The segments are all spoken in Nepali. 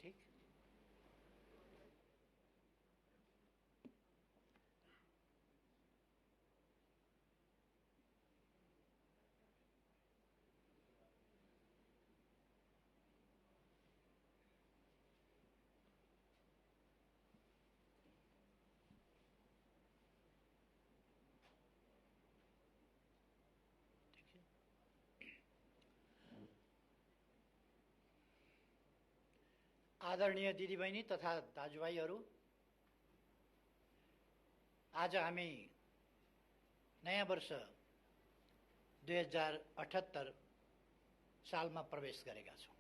ठिक। आदरणीय दिदीबहिनी तथा दाजुभाइहरू, आज हामी नयाँ वर्ष 2078 सालमा प्रवेश गरेका छौँ।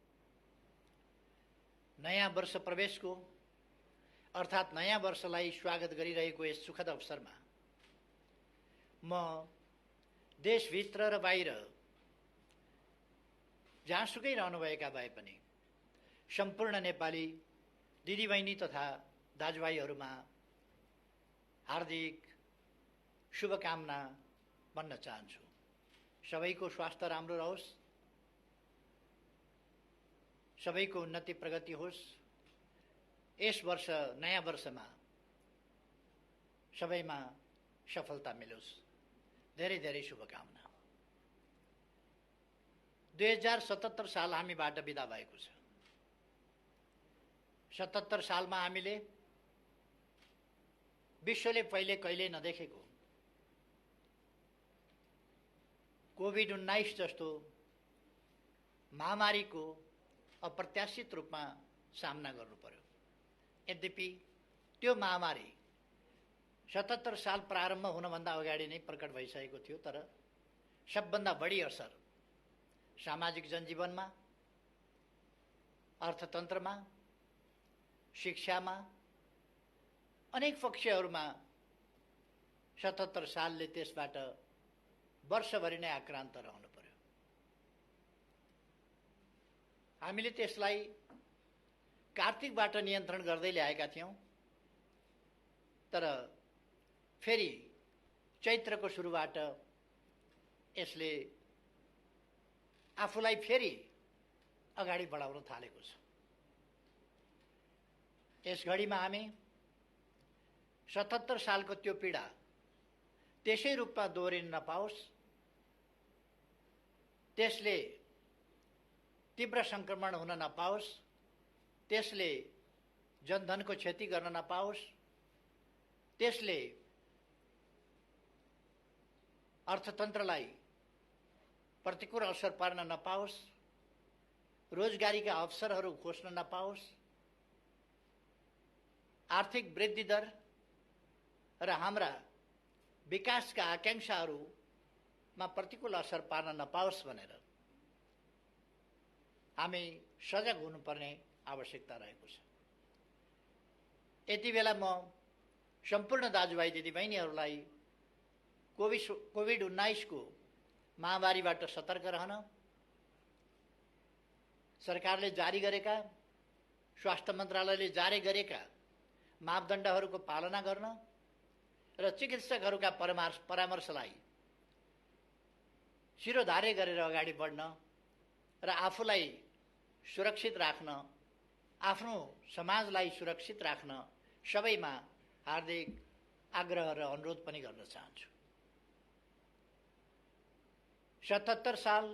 नयाँ वर्ष प्रवेशको अर्थात् नयाँ वर्षलाई स्वागत गरिरहेको यस सुखद अवसरमा म देशभित्र र बाहिर जहाँसुकै रहनुभएका भए पनि सम्पूर्ण नेपाली दिदीबहिनी तथा दाजुभाइहरूमा हार्दिक शुभकामना भन्न चाहन्छु। सबैको स्वास्थ्य राम्रो रहोस्, सबैको उन्नति प्रगति होस्, यस वर्ष नयाँ वर्षमा सबैमा सफलता मिलोस्। धेरै धेरै शुभकामना। 2077 साल हामीबाट बिदा भएको छ। 77 सालमा हामीले विश्वले पहिले कहिल्यै नदेखेको कोभिड-19 जस्तो महामारीको अप्रत्याशित रूपमा सामना गर्नु पर्यो। यद्यपि त्यो महामारी 77 साल प्रारम्भ हुनभन्दा अगाडि नै प्रकट भइसकेको थियो, तर सबभन्दा बढी असर सामाजिक जनजीवनमा, अर्थतन्त्रमा, शिक्षामा, अनेक पक्षहरूमा 77 सालले त्यसबाट वर्षभरि नै आक्रान्त रहनु पर्यो। हामीले त्यसलाई कार्तिकबाट नियन्त्रण गर्दै ल्याएका थियौँ, तर फेरि चैत्रको सुरुबाट यसले आफूलाई फेरि अगाडि बढाउन थालेको छ। यस घडीमा हामी 77 सालको त्यो पीडा त्यसै रूपमा दोहोरिन नपाओस्, त्यसले तीव्र संक्रमण हुन नपाओस्, त्यसले जनधनको क्षति गर्न नपाओस्, त्यसले अर्थतन्त्रलाई प्रतिकूल असर पार्न नपाओस्, रोजगारीका अवसरहरू खोज्न नपाओस्, आर्थिक वृद्धि दर र हाम्रा विकासका आकांक्षाहरूमा प्रतिकूल असर पार्न नपाओस् भनेर हामी सजग हुनुपर्ने आवश्यकता रहेको छ। यति बेला म सम्पूर्ण दाजुभाइ दिदीबहिनीहरूलाई कोभिड-19 को महामारीबाट सतर्क रहन, सरकारले जारी गरेका, स्वास्थ्य मन्त्रालयले जारी गरेका मापदण्डहरूको पालना गर्न र चिकित्सकहरूका परामर्शलाई शिरोधार्य गरेर अगाडि बढ्न र आफूलाई सुरक्षित राख्न, आफ्नो समाजलाई सुरक्षित राख्न सबैमा हार्दिक आग्रह र अनुरोध पनि गर्न चाहन्छु। 77 साल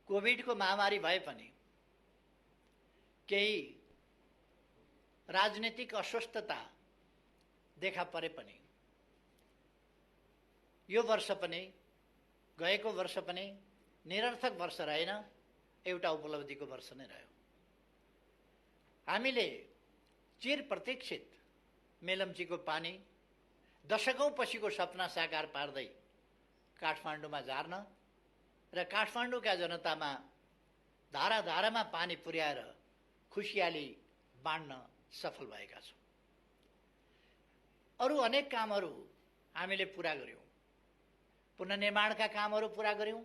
कोभिडको महामारी भए पनि केही राजनीतिक अस्वस्थता देखा परे पनि यो वर्ष पनि, गएको वर्ष पनि निरर्थक वर्ष रहेन, एउटा उपलब्धिको वर्ष नै रह्यो। हामीले चिर प्रतीक्षित मेलम्चीको पानी दशकौं पछिको सपना साकार पार्दै काठमाडौँमा झार्न र काठमाडौँका जनतामा धारा धारामा पानी पुर्याएर खुसियाली बाँड्न सफल भएका छौँ। अरू अनेक कामहरू हामीले पुरा गर्यौँ। पुनर्निर्माणका कामहरू पुरा गर्यौँ,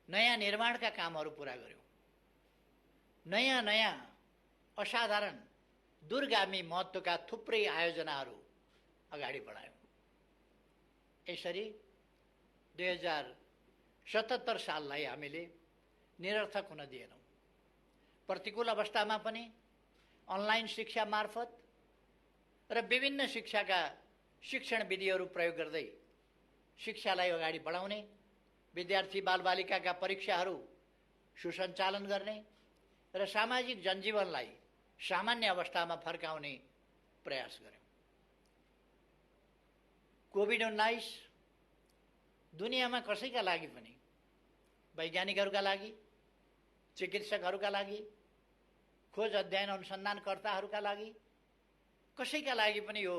नयाँ निर्माणका कामहरू पुरा गर्यौँ, नयाँ नयाँ असाधारण दूरगामी महत्त्वका थुप्रै आयोजनाहरू अगाडि बढायौँ। यसरी 2077 साललाई हामीले निरर्थक हुन दिएनौँ। प्रतिकूल अवस्थामा पनि अनलाइन शिक्षा मार्फत र विभिन्न शिक्षाका शिक्षण विधिहरू प्रयोग गर्दै शिक्षालाई अगाडि बढाउने, विद्यार्थी बालबालिकाका परीक्षाहरू सुसञ्चालन गर्ने र सामाजिक जनजीवनलाई सामान्य अवस्थामा फर्काउने प्रयास गर्यौँ। कोभिड-19 दुनियाँमा कसैका लागि पनि, वैज्ञानिकहरूका लागि, चिकित्सकहरूका लागि, खोज अध्ययन अनुसन्धानकर्ताहरूका लागि, कसैका लागि पनि यो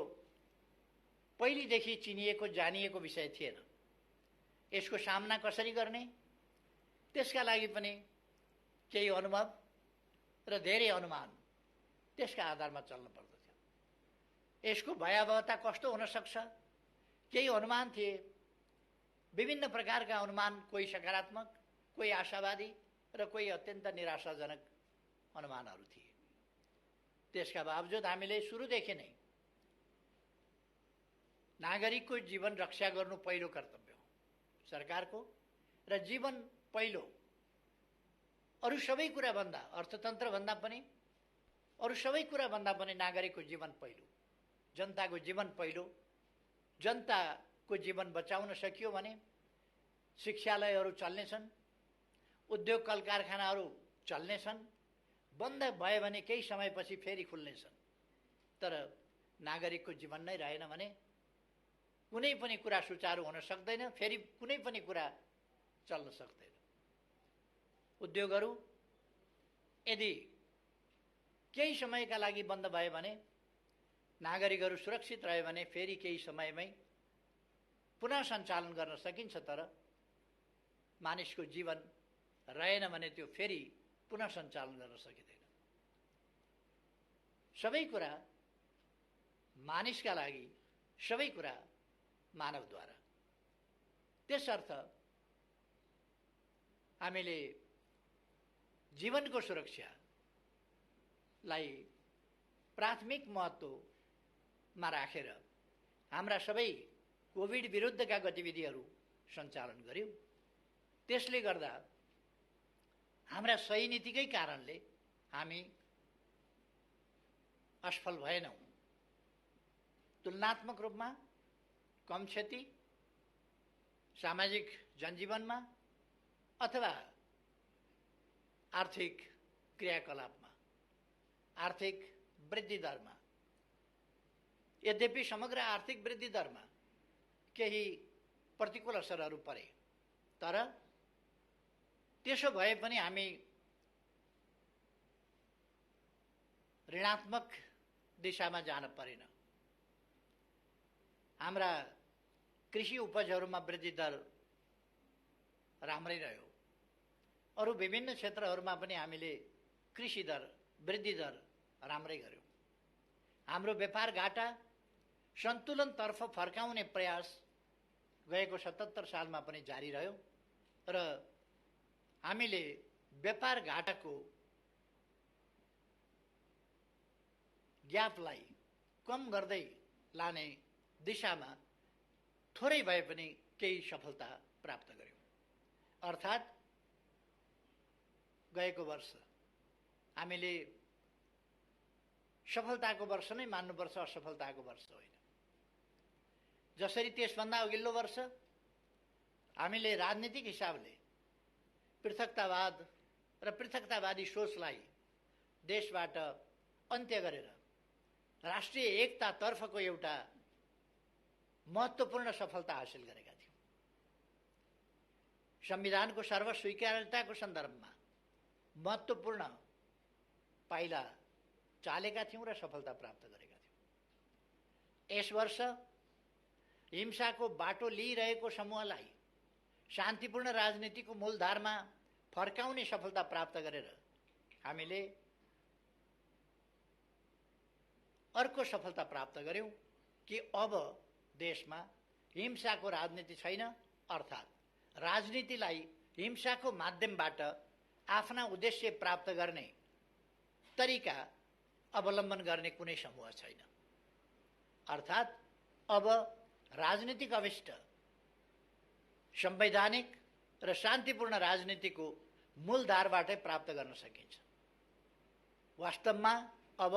पहिलेदेखि चिनिएको जानिएको विषय थिएन। यसको सामना कसरी गर्ने त्यसका लागि पनि केही अनुभव र धेरै अनुमान त्यसका आधारमा चल्न पर्दथ्यो। यसको भयावहता कस्तो हुन सक्छ, केही अनुमान थिए। विभिन्न प्रकारका अनुमान, कोही सकारात्मक, कोही आशावादी र कोही अत्यन्त निराशाजनक अनुमानहरू थिए। त्यसका बावजुद हामीले सुरुदेखि नै नागरिकको जीवन रक्षा गर्नु पहिलो कर्तव्य हो सरकारको, र जीवन पहिलो, अरू सबै कुराभन्दा, अर्थतन्त्रभन्दा पनि, अरू सबै कुराभन्दा पनि नागरिकको जीवन पहिलो, जनताको जीवन पहिलो। जनताको जीवन बचाउन सकियो भने शिक्षालयहरू चल्नेछन्, उद्योग कल कारखानाहरू चल्नेछन्, बन्द भयो भने केही समयपछि फेरि खुल्नेछन्। तर नागरिकको जीवन नै रहेन भने कुनै पनि कुरा सुचारू हुन सक्दैन, फेरि कुनै पनि कुरा चल्न सक्दैन। उद्योगहरू यदि केही समयका लागि बन्द भयो भने, नागरिकहरू सुरक्षित रह्यो भने फेरि केही समयमै पुनः सञ्चालन गर्न सकिन्छ। तर मानिसको जीवन रहेन भने त्यो फेरि पुनः सञ्चालन गर्न सकिँदैन। सबै कुरा मानिसका लागि, सबै कुरा मानवद्वारा। त्यसर्थ हामीले जीवनको सुरक्षालाई प्राथमिक महत्त्वमा राखेर हाम्रा सबै कोभिड विरुद्धका गतिविधिहरू सञ्चालन गर्यौँ। त्यसले गर्दा हाम्रा सही नीतिकै कारणले हामी असफल भएनौँ। तुलनात्मक रूपमा कम क्षति सामाजिक जनजीवनमा अथवा आर्थिक क्रियाकलापमा, आर्थिक वृद्धि दरमा, यद्यपि समग्र आर्थिक वृद्धि दरमा केही प्रतिकूल असरहरू परे, तर त्यसो भए पनि हामी ऋणात्मक दिशामा जान परेन। हाम्रा कृषि उपजहरूमा वृद्धि दर राम्रै रह्यो। अरू विभिन्न क्षेत्रहरूमा पनि हामीले कृषि दर, वृद्धि दर राम्रै गर्यौँ। हाम्रो व्यापार घाटा सन्तुलनतर्फ फर्काउने प्रयास गएको 77 सालमा पनि जारी रह्यो र हामीले व्यापार घाटाको ग्यापलाई कम गर्दै लाने दिशामा थोरै भए पनि केही सफलता प्राप्त गर्यौँ। अर्थात् गएको वर्ष हामीले सफलताको वर्ष नै मान्नुपर्छ, असफलताको वर्ष होइन। जसरी त्यसभन्दा अघिल्लो वर्ष हामीले राजनीतिक हिसाबले पृथकतावाद र पृथकतावादी सोचलाई देशबाट अन्त्य गरेर राष्ट्रिय एकतातर्फको एउटा महत्त्वपूर्ण सफलता हासिल गरेका थियौँ। संविधानको सर्वस्वीकार्यताको सन्दर्भमा महत्त्वपूर्ण पाइला चालेका थियौँ र सफलता प्राप्त गरेका थियौँ। यस वर्ष हिंसाको बाटो लिइरहेको समूहलाई शान्तिपूर्ण राजनीतिको मूलधारमा फर्काउने सफलता प्राप्त गरेर हामीले अर्को सफलता प्राप्त गर्यौँ कि अब देशमा हिंसाको राजनीति छैन, अर्थात् राजनीतिलाई हिंसाको माध्यमबाट आफ्ना उद्देश्य प्राप्त गर्ने तरिका अवलम्बन गर्ने कुनै समूह छैन। अर्थात् अब राजनीतिक अभिष्ट संवैधानिक र शान्तिपूर्ण राजनीतिको मूलधारबाटै प्राप्त गर्न सकिन्छ। वास्तवमा अब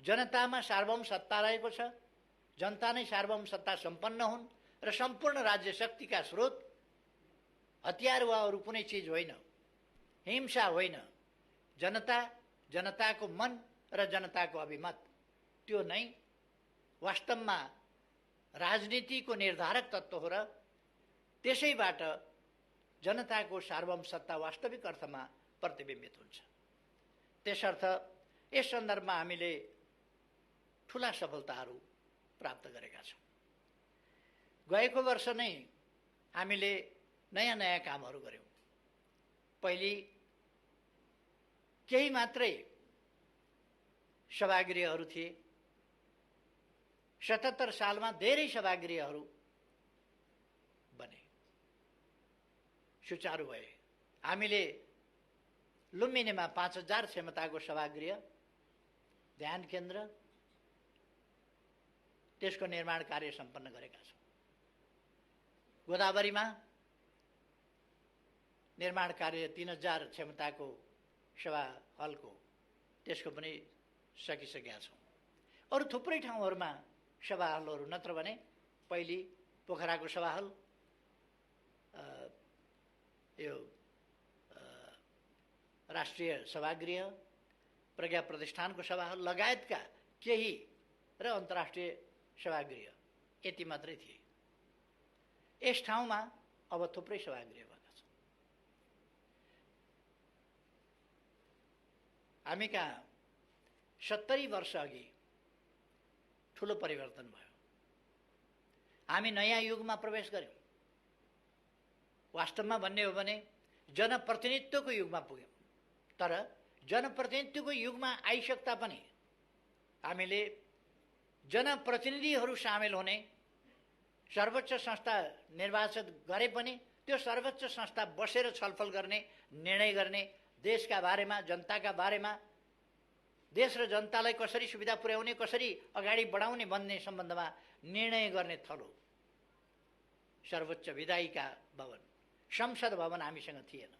जनतामा सार्वभौम सत्ता रहेको छ, जनता नै सार्वभौम सत्ता सम्पन्न हुन् र सम्पूर्ण राज्य शक्तिका स्रोत हतियार वा अरू कुनै चिज होइन, हिंसा होइन, जनता, जनताको मन र जनताको अभिमत, त्यो नै वास्तवमा राजनीतिको निर्धारक तत्त्व हो र त्यसैबाट जनताको सार्वभौम सत्ता वास्तविक अर्थमा प्रतिबिम्बित हुन्छ। त्यसर्थ यस सन्दर्भमा हामीले ठुला सफलताहरू प्राप्त गरेका छौँ। गएको वर्ष नै हामीले नयाँ नयाँ कामहरू गर्यौँ। पहिले केही मात्रै सभागृहहरू थिए, 77 सालमा धेरै सभागृहहरू बने, सुचारू भए। हामीले लुम्बिनीमा 5000 क्षमताको सभागृह, ध्यान केन्द्र, त्यसको निर्माण कार्य सम्पन्न गरेका छौँ। गोदावरीमा निर्माण कार्य 3000 क्षमताको सभा हलको, त्यसको पनि सकिसकेका छौँ। अरू थुप्रै ठाउँहरूमा सभा हलहरू, नत्र भने पहिले पोखराको सभा हल, यो राष्ट्रिय सभागृह, प्रज्ञा प्रतिष्ठानको सभा हल लगायतका केही र अन्तर्राष्ट्रिय सभागृह, यति मात्रै थिए। यस ठाउँमा अब थुप्रै सभागृह भएका छन्। हामी कहाँ 70 वर्ष अघि ठुलो परिवर्तन भयो। हामी नयाँ युगमा प्रवेश गर्यौँ। वास्तवमा भन्ने हो भने जनप्रतिनिधित्वको युगमा पुग्यौँ। तर जनप्रतिनिधित्वको युगमा आइसक्दा पनि हामीले जनप्रतिनिधिहरू सामेल हुने, सर्वोच्च संस्था निर्वाचित गरे पनि त्यो सर्वोच्च संस्था बसेर छलफल गर्ने, निर्णय गर्ने, देशका बारेमा, जनताका बारेमा, देश र जनतालाई कसरी सुविधा पुर्याउने, कसरी अगाडि बढाउने भन्ने सम्बन्धमा निर्णय गर्ने थलो सर्वोच्च विधायिका भवन, संसद भवन हामीसँग थिएन।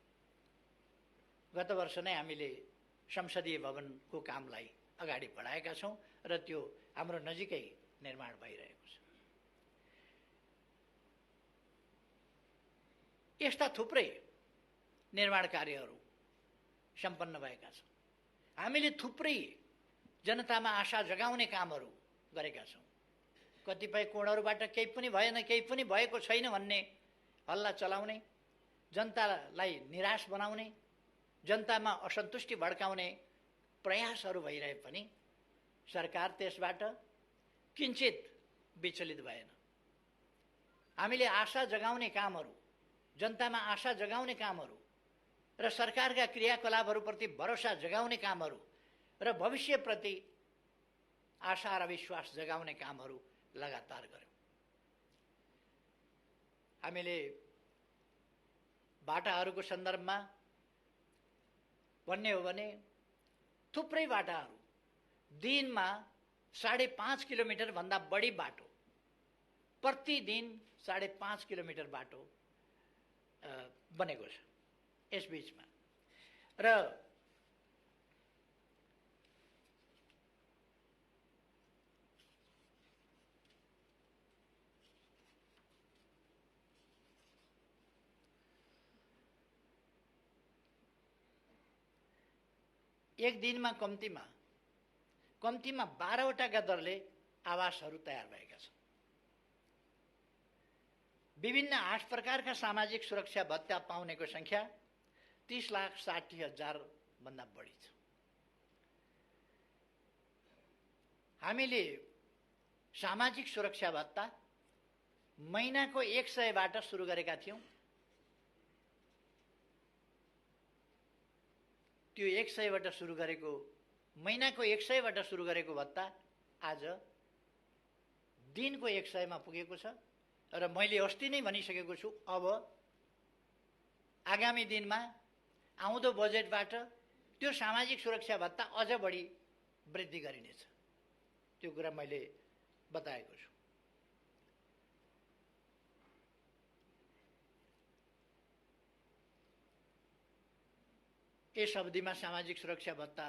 गत वर्ष नै हामीले संसदीय भवनको कामलाई अगाडि बढाएका छौँ र त्यो हाम्रो नजिकै निर्माण भइरहेको छ। यस्ता थुप्रै निर्माण कार्यहरू सम्पन्न भएका छन्। हामीले थुप्रै जनतामा आशा जगाउने कामहरू गरेका छौँ। कतिपय कोणहरूबाट केही पनि भएन, केही पनि भएको छैन भन्ने हल्ला चलाउने, जनतालाई निराश बनाउने, जनतामा असन्तुष्टि भड्काउने प्रयासहरू भइरहे पनि सरकार त्यसबाट किञ्चित विचलित भएन। हामीले आशा जगाउने कामहरू, जनतामा आशा जगाउने कामहरू र सरकारका क्रियाकलापहरूप्रति भरोसा जगाउने कामहरू र भविष्यप्रति आशा र विश्वास जगाउने कामहरू लगातार गर्यौँ। हामीले बाटाहरूको सन्दर्भमा भन्ने हो भने थुप्रै बाटाहरू, दिनमा 5.5 किलोमिटर भन्दा बढी बाटो, प्रतिदिन 5.5 किलोमिटर बाटो बनेको छ यस बीचमा। र एक दिनमा कम्तीमा 12वटाका दरले आवासहरू तयार भएका छन्। विभिन्न 8 प्रकारका सामाजिक सुरक्षा भत्ता पाउनेको संख्या 30,60,000 भन्दा बढी छ। हामीले सामाजिक सुरक्षा भत्ता महिनाको 100बाट सुरु गरेका थियौँ। त्यो 100बाट सुरु गरेको, महिनाको 100बाट सुरु गरेको भत्ता आज दिनको 100मा पुगेको छ। र मैले अस्ति नै भनिसकेको छु, अब आगामी दिनमा आउँदो बजेटबाट त्यो सामाजिक सुरक्षा भत्ता अझ बढी वृद्धि गरिनेछ। त्यो कुरा मैले बताएको छु। यस अवधिमा सामाजिक सुरक्षा भत्ता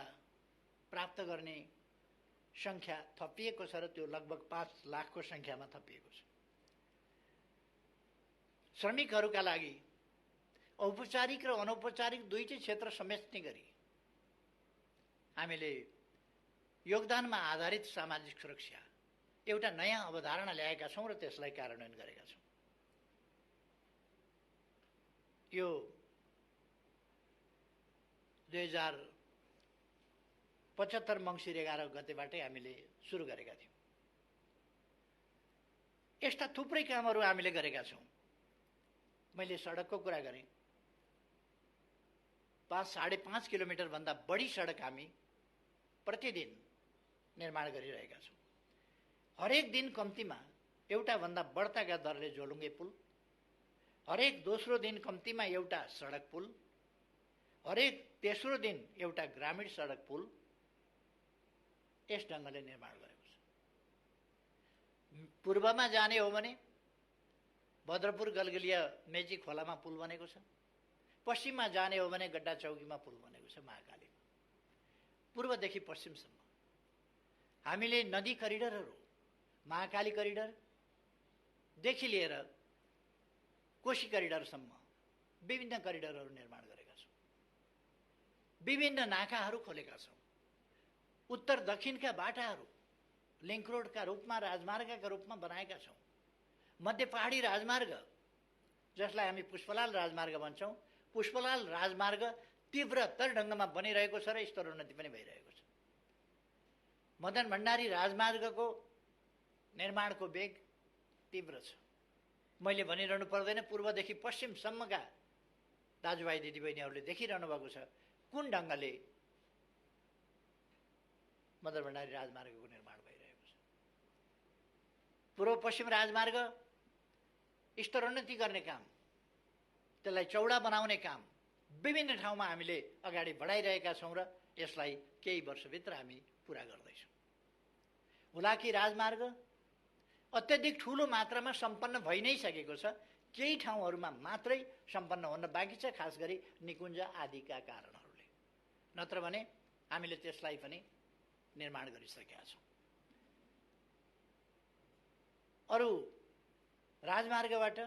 प्राप्त गर्ने संख्या थपिएको छ र त्यो लगभग 5 लाखको संख्यामा थपिएको छ। श्रमिकहरूका लागि औपचारिक र अनौपचारिक दुईटै क्षेत्र समेट्ने गरी हामीले योगदानमा आधारित सामाजिक सुरक्षा एउटा नयाँ अवधारणा ल्याएका छौँ र त्यसलाई कार्यान्वयन गरेका छौँ। यो 2075 मङ्सिर 11 गतेबाटै हामीले सुरु गरेका थियौँ। यस्ता थुप्रै कामहरू हामीले गरेका छौँ। मैले सडकको कुरा गरेँ। 5.5 किलोमिटर भन्दा बढी सडक हामी प्रतिदिन निर्माण गरिरहेका छौँ। हरेक दिन कम्तीमा एउटा भन्दा बढ्ताका दरले झोलुङ्गे पुल, हरेक दोस्रो दिन कम्तीमा एउटा सडक पुल, हरेक तेस्रो दिन एउटा ग्रामीण सडक पुल यस ढङ्गले निर्माण गरेको छ। पूर्वमा जाने हो भने भद्रपुर गलगलिया मेची खोलामा पुल बनेको छ। पश्चिममा जाने हो भने गड्डा चौकीमा पुल बनेको छ महाकालीमा। पूर्वदेखि पश्चिमसम्म हामीले नदी करिडरहरू, महाकाली करिडरदेखि लिएर कोशी करिडरसम्म विभिन्न करिडरहरू निर्माण गरेका छौँ। विभिन्न नाकाहरू खोलेका छौँ। उत्तर दक्षिणका बाटाहरू लिङ्क रोडका रूपमा, राजमार्गका रूपमा बनाएका छौँ। मध्य पहाडी राजमार्ग, जसलाई हामी पुष्पलाल राजमार्ग भन्छौँ, पुष्पलाल राजमार्ग तीव्रतर ढङ्गमा बनिरहेको छ र स्तरोन्नति पनि भइरहेको छ। मदन भण्डारी राजमार्गको निर्माणको वेग तीव्र छ। मैले भनिरहनु पर्दैन, पूर्वदेखि पश्चिमसम्मका दाजुभाइ दिदीबहिनीहरूले देखिरहनु भएको छ कुन ढङ्गले मदन भण्डारी राजमार्गको निर्माण भइरहेको छ। पूर्व पश्चिम राजमार्ग स्तरोन्नति गर्ने काम, त्यसलाई चौडा बनाउने काम विभिन्न ठाउँमा हामीले अगाडि बढाइरहेका छौँ र यसलाई केही वर्षभित्र हामी पुरा गर्दैछौँ। हुलाकी राजमार्ग अत्यधिक ठुलो मात्रामा सम्पन्न भइ नै सकेको छ। केही ठाउँहरूमा मात्रै सम्पन्न हुन बाँकी छ, खास गरी निकुञ्ज आदिका कारणहरूले। नत्र भने हामीले त्यसलाई पनि निर्माण गरिसकेका छौँ। अरू राजमार्गबाट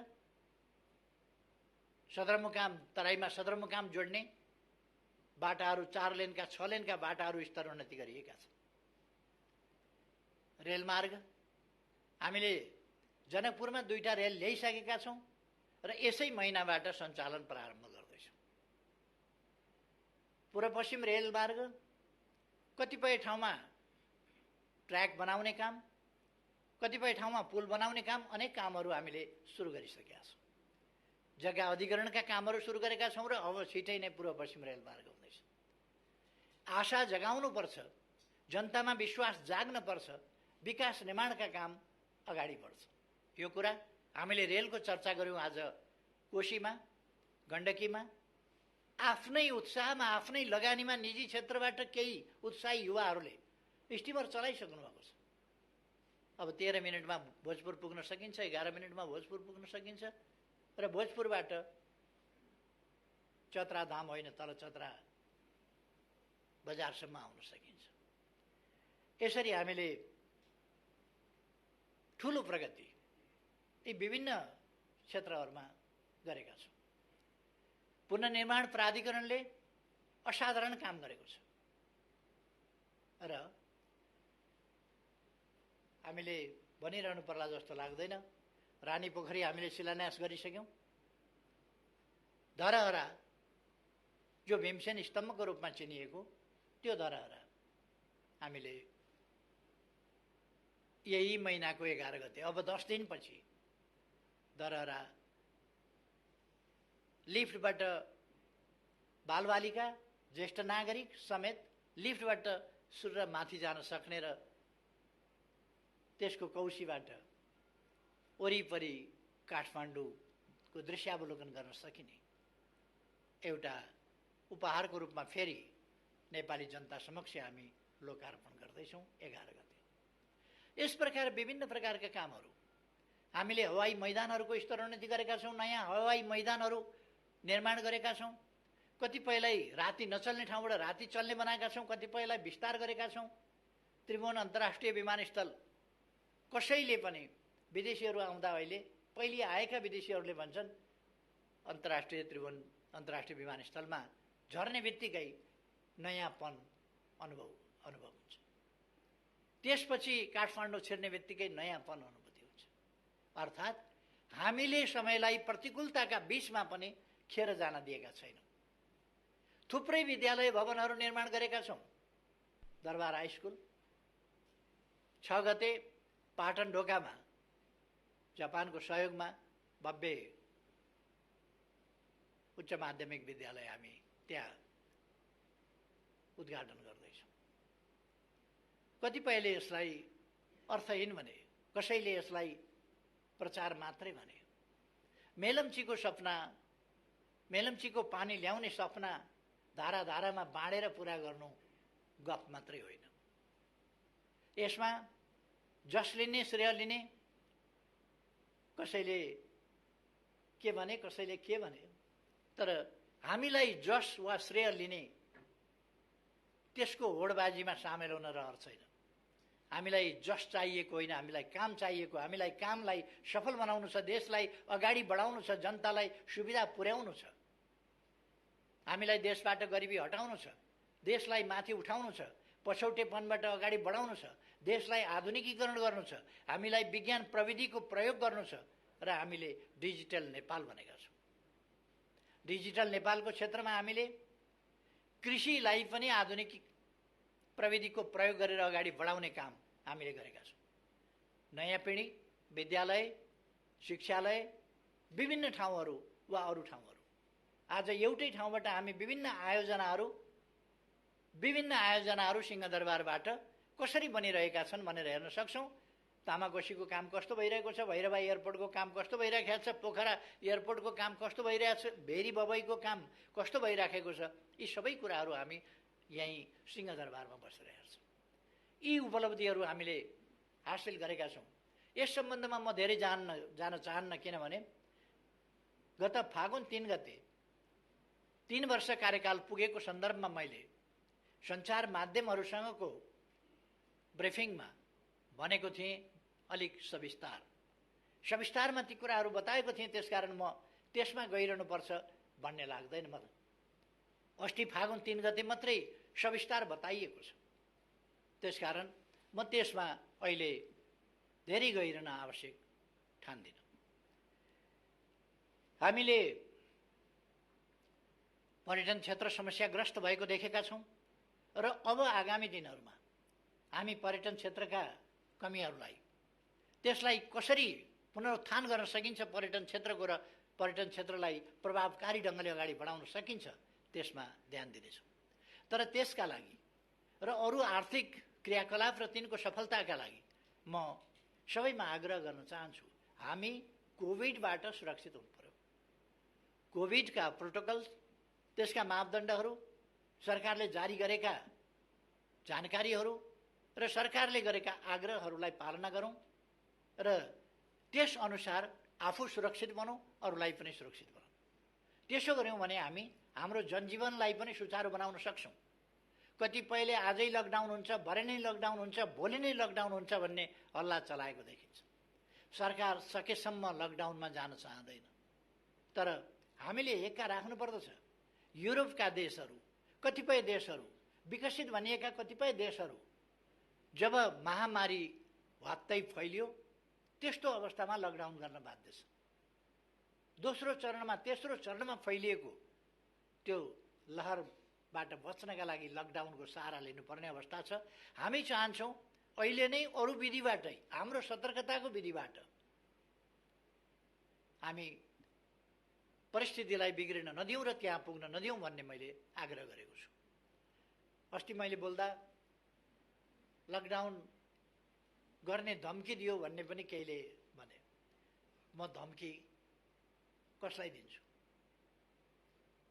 सदरमुकाम, तराईमा सदरमुकाम जोड्ने बाटाहरू 4 लेनका 6 लेनका बाटाहरू स्तरोन्नति गरिएका छन्। रेलमार्ग हामीले जनकपुरमा 2टा रेल ल्याइसकेका छौँ र यसै महिनाबाट सञ्चालन प्रारम्भ गर्दैछौँ। पूर्व पश्चिम रेलमार्ग कतिपय ठाउँमा ट्र्याक बनाउने काम, कतिपय ठाउँमा पुल बनाउने काम, अनेक कामहरू हामीले सुरु गरिसकेका छौँ। जग्गा अधिग्रहणका कामहरू सुरु गरेका छौँ र अब छिटै नै पूर्व पश्चिम रेलमार्ग हुँदैछ। आशा जगाउनुपर्छ, जनतामा विश्वास जाग्नुपर्छ, विकास निर्माणका काम अगाडि बढ्छ। यो कुरा हामीले रेलको चर्चा गऱ्यौँ आज कोशीमा, गण्डकीमा। आफ्नै उत्साहमा, आफ्नै लगानीमा निजी क्षेत्रबाट केही उत्साही युवाहरूले स्टिमर चलाइसक्नु भएको छ। अब 13 मिनटमा भोजपुर पुग्न सकिन्छ, 11 मिनटमा भोजपुर पुग्न सकिन्छ र भोजपुरबाट चतरा धाम होइन, तल चतरा बजारसम्म आउन सकिन्छ। यसरी हामीले ठुलो प्रगति यी विभिन्न क्षेत्रहरूमा गरेका छौँ। पुनर्निर्माण प्राधिकरणले असाधारण काम गरेको छ र हामीले भनिरहनु पर्ला जस्तो लाग्दैन। रानी पोखरी हामीले शिलान्यास गरिसक्यौँ। धरहरा जो भीमसेन स्तम्भको रूपमा चिनिएको त्यो धरहरा हामीले यही महिनाको 11 गते, अब 10 दिनपछि धरहरा लिफ्टबाट बालबालिका, ज्येष्ठ नागरिक समेत लिफ्टबाट सुरेर माथि जान सक्ने र त्यसको कौशीबाट वरिपरि काठमाडौँको दृश्यावलोकन गर्न सकिने एउटा उपहारको रूपमा फेरि नेपाली जनता समक्ष हामी लोकार्पण गर्दैछौँ 11 गते। यस प्रकार विभिन्न प्रकारका कामहरू हामीले हवाई मैदानहरूको स्तरोन्नति गरेका छौँ, नयाँ हवाई मैदानहरू निर्माण गरेका छौँ। कतिपयलाई राति नचल्ने ठाउँबाट राति चल्ने बनाएका छौँ, कतिपयलाई विस्तार गरेका छौँ। त्रिभुवन अन्तर्राष्ट्रिय विमानस्थल कसैले पनि विदेशीहरू आउँदा अहिले पहिले आएका विदेशीहरूले भन्छन् अन्तर्राष्ट्रिय त्रिभुवन अन्तर्राष्ट्रिय विमानस्थलमा झर्ने बित्तिकै नयाँपन अनुभव हुन्छ। त्यसपछि काठमाडौँ छिर्ने बित्तिकै नयाँपन अनुभूति हुन्छ। अर्थात् हामीले समयलाई प्रतिकूलताका बीचमा पनि खेर जान दिएका छैनौँ। थुप्रै विद्यालय भवनहरू निर्माण गरेका छौँ। दरबार हाई स्कुल 6 गते पाटन ढोकामा जापानको सहयोगमा भव्य उच्च माध्यमिक विद्यालय हामी त्यहाँ उद्घाटन गर्दैछौँ। कतिपयले यसलाई अर्थहीन भने, कसैले यसलाई प्रचार मात्रै भने। मेलम्चीको सपना, मेलम्चीको पानी ल्याउने सपना धारा धारामा बाँडेर पुरा गर्नु गफ मात्रै होइन। यसमा जस लिने श्रेय लिने, कसैले के भने कसैले के भने, तर हामीलाई जस वा श्रेय लिने त्यसको होडबाजीमा सामेल हुन रहर छैन। हामीलाई जस चाहिएको होइन, हामीलाई काम चाहिएको। हामीलाई कामलाई सफल बनाउनु छ, देशलाई अगाडि बढाउनु छ, जनतालाई सुविधा पुर्याउनु छ। हामीलाई देशबाट गरिबी हटाउनु छ, देशलाई माथि उठाउनु छ, पछौटेपनबाट अगाडि बढाउनु छ, देशलाई आधुनिकीकरण गर्नु छ, हामीलाई विज्ञान प्रविधिको प्रयोग गर्नु छ र हामीले डिजिटल नेपाल भनेका छौँ। डिजिटल नेपालको क्षेत्रमा हामीले कृषिलाई पनि आधुनिक प्रविधिको प्रयोग गरेर अगाडि बढाउने काम हामीले गरेका छौँ। नयाँ पिँढी, विद्यालय, शिक्षालय, विभिन्न ठाउँहरू वा अरू ठाउँहरू, आज एउटै ठाउँबाट हामी विभिन्न आयोजनाहरू सिंहदरबारबाट कसरी बनिरहेका छन् भनेर हेर्न सक्छौँ। तामाकोशीको काम कस्तो भइरहेको छ, भैरवा एयरपोर्टको काम कस्तो भइरहेको छ, पोखरा एयरपोर्टको काम कस्तो भइरहेको छ, भेरी बबईको काम कस्तो भइराखेको छ, यी सबै कुराहरू हामी यहीँ सिंहदरबारमा बसेर हेर्छौँ। यी उपलब्धिहरू हामीले हासिल गरेका छौँ। यस सम्बन्धमा म धेरै जान चाहन्न, किनभने गत फागुन 3 गते 3 वर्ष कार्यकाल पुगेको सन्दर्भमा मैले सञ्चार माध्यमहरूसँगको ब्रिफिङमा भनेको थिएँ अलिक सविस्तारमा ती कुराहरू बताएको थिएँ। त्यसकारण म त्यसमा गइरहनुपर्छ भन्ने लाग्दैन मलाई। अस्ति फागुन 3 गते मात्रै सविस्तार बताइएको छ। त्यसकारण म त्यसमा अहिले धेरै गइरहन आवश्यक ठान्दिनँ। हामीले पर्यटन क्षेत्र समस्याग्रस्त भएको देखेका छौँ र अब आगामी दिनहरूमा हामी पर्यटन क्षेत्रका कमीहरूलाई, त्यसलाई कसरी पुनरुत्थान गर्न सकिन्छ, पर्यटन क्षेत्रको र पर्यटन क्षेत्रलाई प्रभावकारी ढङ्गले अगाडि बढाउन सकिन्छ, त्यसमा ध्यान दिनेछौँ। तर त्यसका लागि र अरू आर्थिक क्रियाकलाप र तिनको सफलताका लागि म सबैमा आग्रह गर्न चाहन्छु, हामी कोभिडबाट सुरक्षित हुनु पर्यो। कोभिडका प्रोटोकल्स, त्यसका मापदण्डहरू, सरकारले जारी गरेका जानकारीहरू र सरकारले गरेका आग्रहहरूलाई पालना गरौँ र त्यसअनुसार आफू सुरक्षित बनौँ, अरूलाई पनि सुरक्षित बनाऊँ। त्यसो गऱ्यौँ भने हामी हाम्रो जनजीवनलाई पनि सुचारू बनाउन सक्छौँ। कतिपयले आजै लकडाउन हुन्छ, भरे नै लकडाउन हुन्छ, भोलि नै लकडाउन हुन्छ भन्ने हल्ला चलाएको देखिन्छ। सरकार सकेसम्म लकडाउनमा जान चाहँदैन, तर हामीले एका राख्नु पर्दछ। युरोपका देशहरू, कतिपय देशहरू, विकसित भनिएका कतिपय देशहरू जब महामारी भत्तै फैलियो, त्यस्तो अवस्थामा लकडाउन गर्न बाध्य छ। दोस्रो चरणमा, तेस्रो चरणमा फैलिएको त्यो लहरबाट बच्नका लागि लकडाउनको सहारा लिनुपर्ने अवस्था छ। हामी चाहन्छौँ अहिले नै अरू विधिबाटै, हाम्रो सतर्कताको विधिबाट हामी परिस्थितिलाई बिग्रिन नदिउँ र त्यहाँ पुग्न नदिउँ भन्ने मैले आग्रह गरेको छु। अस्ति मैले बोल्दा लकडाउन गर्ने धम्की दियो भन्ने पनि केहीले भने। म धम्की कसलाई दिन्छु?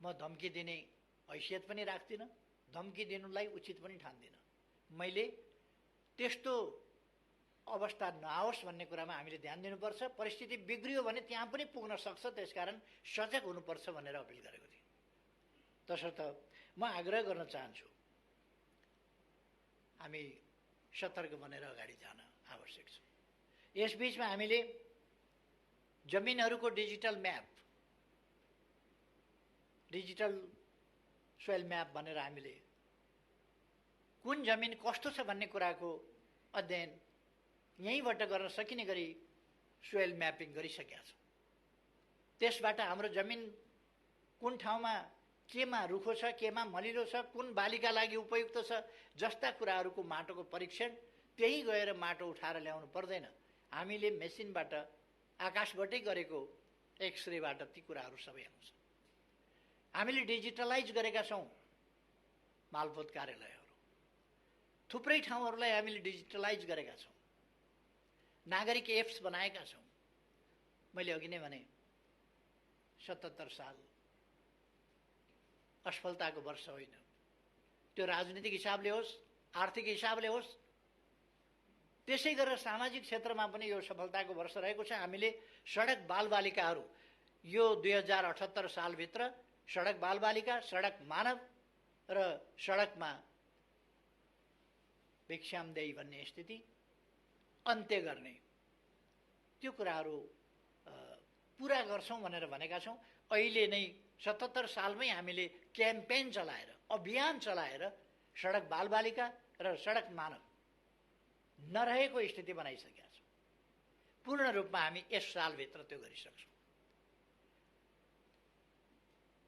म धम्की दिने हैसियत पनि राख्दिनँ, धम्की दिनुलाई उचित पनि ठान्दिनँ। मैले त्यस्तो अवस्था नआओस् भन्ने कुरामा हामीले ध्यान दिनुपर्छ। परिस्थिति बिग्रियो भने त्यहाँ पनि पुग्न सक्छ, त्यसकारण सजग हुनुपर्छ भनेर अपिल गरेको थिएँ। तसर्थ म आग्रह गर्न चाहन्छु हामी सतर्क बनेर अगाडि जान आवश्यक छ। यसबीचमा हामीले जमिनहरूको digital map, digital soil map भनेर हामीले कुन जमिन कस्तो छ भन्ने कुराको अध्ययन यहीँबाट गर्न सकिने गरी सोइल म्यापिङ गरिसकेका छौँ। त्यसबाट हाम्रो जमिन कुन ठाउँमा केमा रुखो छ, केमा मलिलो छ, कुन बालीका लागि उपयुक्त छ जस्ता कुराहरूको माटोको परीक्षण त्यही गएर माटो उठाएर ल्याउनु पर्दैन। हामीले मेसिनबाट आकाशबाटै गरेको एक्सरेबाट ती कुराहरू सबै आउँछ। हामीले डिजिटलाइज गरेका छौँ मालपोत कार्यालयहरू, थुप्रै ठाउँहरूलाई हामीले डिजिटलाइज गरेका छौँ। नागरिक एप्स बनाएका छौँ। मैले अघि नै भने 77 साल असफलताको वर्ष होइन, त्यो राजनीतिक हिसाबले होस्, आर्थिक हिसाबले होस्, त्यसै गरेर सामाजिक क्षेत्रमा पनि यो सफलताको वर्ष रहेको छ। हामीले सडक बालबालिकाहरू यो 2078 सालभित्र सडक बालबालिका, सडक मानव र सडकमा भिक्षामदेही भन्ने स्थिति अन्त्य गर्ने त्यो कुराहरू पुरा गर्छौँ भनेर भनेका छौँ। अहिले नै 77 सालमै हामीले क्याम्पेन चलाएर, अभियान चलाएर सडक बालबालिका र सडक मानव नरहेको स्थिति बनाइसकेका छौँ। पूर्ण रूपमा हामी यस सालभित्र त्यो गरिसक्छौँ।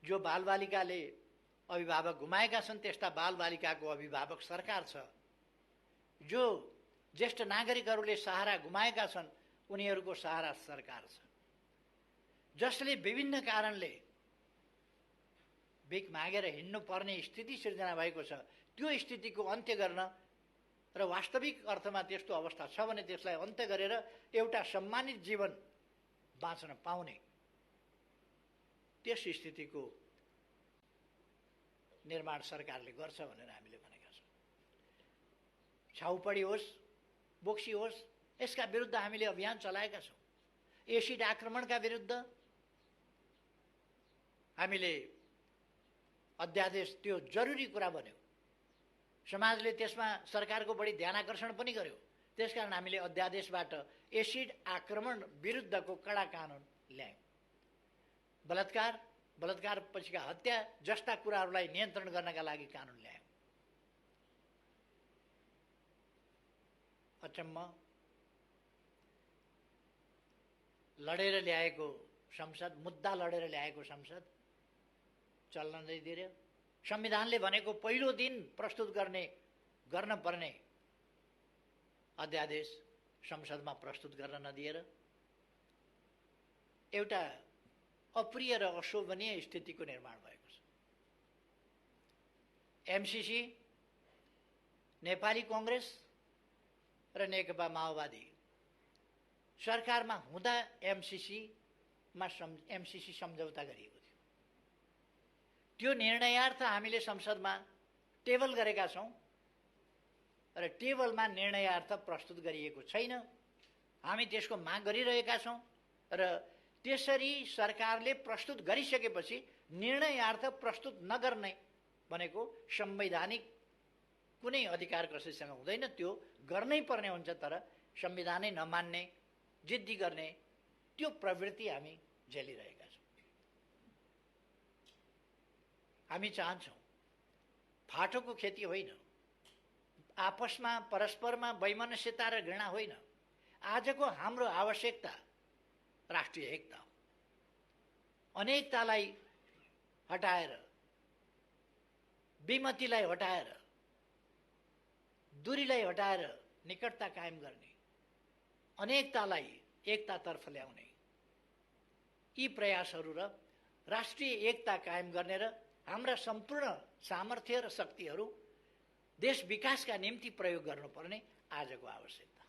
जो बालबालिकाले अभिभावक गुमाएका छन् त्यस्ता बालबालिकाको अभिभावक सरकार छ। जो ज्येष्ठ नागरिकहरूले सहारा गुमाएका छन् उनीहरूको सहारा सरकार छ। जसले विभिन्न कारणले भिख मागेर हिँड्नु पर्ने स्थिति सिर्जना भएको छ, त्यो स्थितिको अन्त्य गर्न र वास्तविक अर्थमा त्यस्तो अवस्था छ भने त्यसलाई अन्त्य गरेर एउटा सम्मानित जीवन बाँच्न पाउने त्यस स्थितिको निर्माण सरकारले गर्छ भनेर हामीले भनेका छौँ। छाउपडी होस्, बोक्सी होस्, यसका विरुद्ध हामीले अभियान चलाएका छौँ। एसिड आक्रमणका विरुद्ध हामीले अध्यादेश, त्यो जरुरी कुरा बन्यो, समाजले त्यसमा सरकारको बढी ध्यानआकर्षण पनि गर्यो। त्यसकारण हामीले अध्यादेशबाट एसिड आक्रमण विरुद्धको कडा कानुन ल्यायौँ। बलात्कार, बलात्कार पछिका हत्या जस्ता कुराहरूलाई नियन्त्रण गर्नका लागि कानुन ल्यायौँ। अचम्म लडेर ल्याएको संसद, मुद्दा लडेर ल्याएको संसद चल्न नदिएर, संविधानले भनेको पहिलो दिन प्रस्तुत गर्न पर्ने अध्यादेश संसदमा प्रस्तुत गर्न नदिएर एउटा अप्रिय र अशोभनीय स्थितिको निर्माण भएको छ। एमसीसी, नेपाली कांग्रेस र नेकपा माओवादी सरकारमा हुँदा एमसीसी सम्झौता गरिएको थियो। त्यो निर्णयार्थ हामीले संसदमा टेबल गरेका छौँ र टेबलमा निर्णयार्थ प्रस्तुत गरिएको छैन। हामी त्यसको माग गरिरहेका छौँ र त्यसरी सरकारले प्रस्तुत गरिसकेपछि निर्णयार्थ प्रस्तुत नगर्ने भनेको संवैधानिक कुनै अधिकार कसैसँग हुँदैन, त्यो गर्नै पर्ने हुन्छ। तर संविधानै नमान्ने, जिद्दी गर्ने त्यो प्रवृत्ति हामी झेलिरहेका छौँ। हामी चाहन्छौँ फाटोको खेती होइन, आपसमा परस्परमा वैमनस्यता र घृणा होइन। आजको हाम्रो आवश्यकता राष्ट्रिय एकता हो। अनेकतालाई हटाएर, विमतिलाई हटाएर, दूरीलाई हटाएर निकटता कायम गर्ने, अनेकतालाई एकतातर्फ ल्याउने यी प्रयासहरू र राष्ट्रिय एकता कायम गर्ने र हाम्रा सम्पूर्ण सामर्थ्य र शक्तिहरू देश विकासका निम्ति प्रयोग गर्नुपर्ने आजको आवश्यकता।